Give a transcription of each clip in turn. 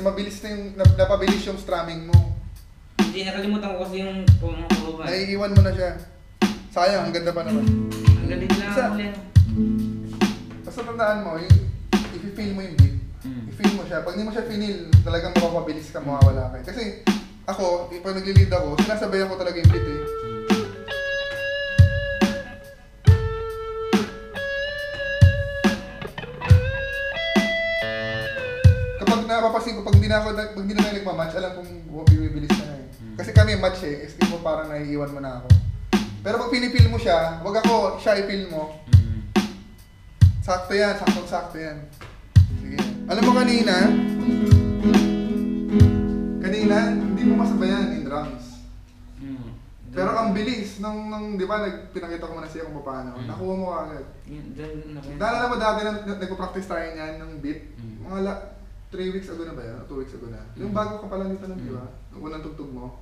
Mabilis na yung, napabilis yung strumming mo. Hindi, nakalimutan ko kasi yung pumakababan. Naiiwan mo na siya. Sayang, ang ganda pa naman. Ang galing lang ulit. Basta tandaan mo, i-feel mo yung beat. I-feel mo siya. Pag hindi mo siya finil, talagang mapapabilis ka, mawawala ka. Kasi ako, pag nagli-lead ako, sinasabayan ko talaga yung beat eh. Kapag napapasin ko, pag hindi na kayo nagmamatch, alam kong bibilis ka na eh. Kasi kami match eh, mo parang naiiwan mo na ako. Pero pag pinipil mo siya, wag ako, siya i-feel mo. Sakto yan, sakto yan. Sige. Alam mo kanina, hindi mo masabayan in drums. Pero ang bilis, di ba, pinakita ko muna siya kung paano. Nakuha mo agad. Naalala mo dati na nagpo-practice tayo niyan ng beat. Mga 3 weeks ago na ba yan? 2 weeks ago na. Yung bago ka pala nito nun, di ba? Yung unang tugtog mo.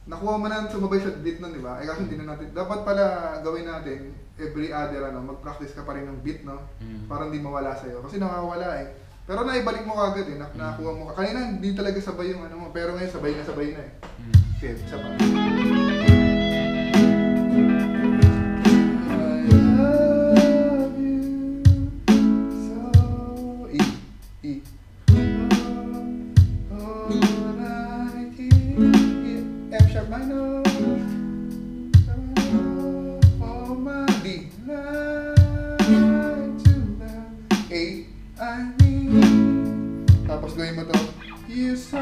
Nakuha mo na sumabay sa beat nun, di ba? Eh kasi hindi na natin, dapat pala gawin natin every other, mag-practice ka pa rin ng beat, no? Para hindi mawala sa'yo. Kasi nakawala eh. Pero naibalik mo kagad eh, nakuha mo ka. Kanina hindi talaga sabay yung ano mo, pero ngayon sabay na eh. Okay, isa pa. Tapos gawin mo to. You saw.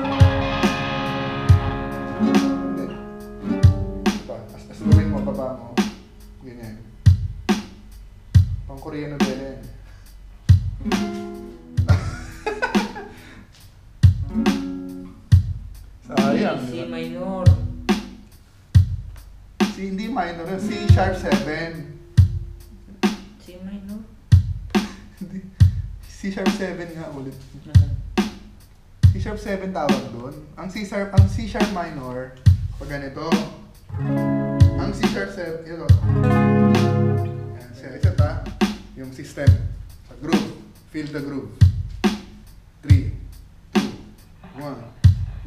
Hindi. Diba? As gawin mo, baba mo. Ganyan. Pang Koreano din yan. Sayang. C minor. Hindi minor. C sharp 7. C minor? Hindi. C sharp 7 nga ulit. C sharp 7 tawag doon. Ang C sharp minor, pag ganito. Ang C sharp 7, ito. Yan, isa ta. Yung system. Sa groove. Feel the groove. 3, 2, 1,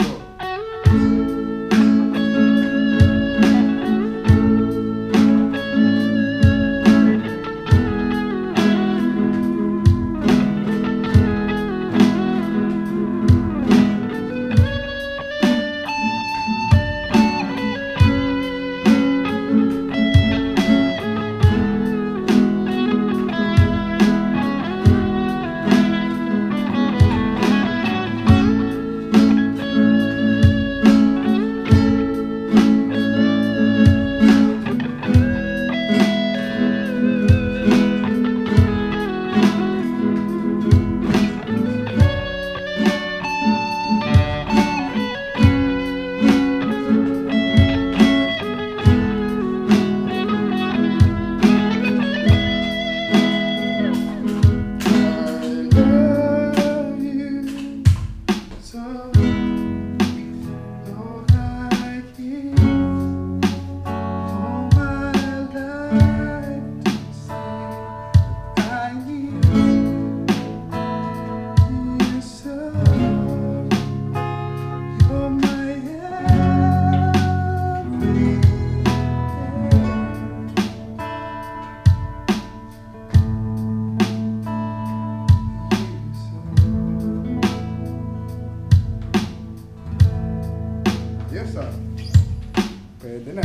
go. Yes, pwede na.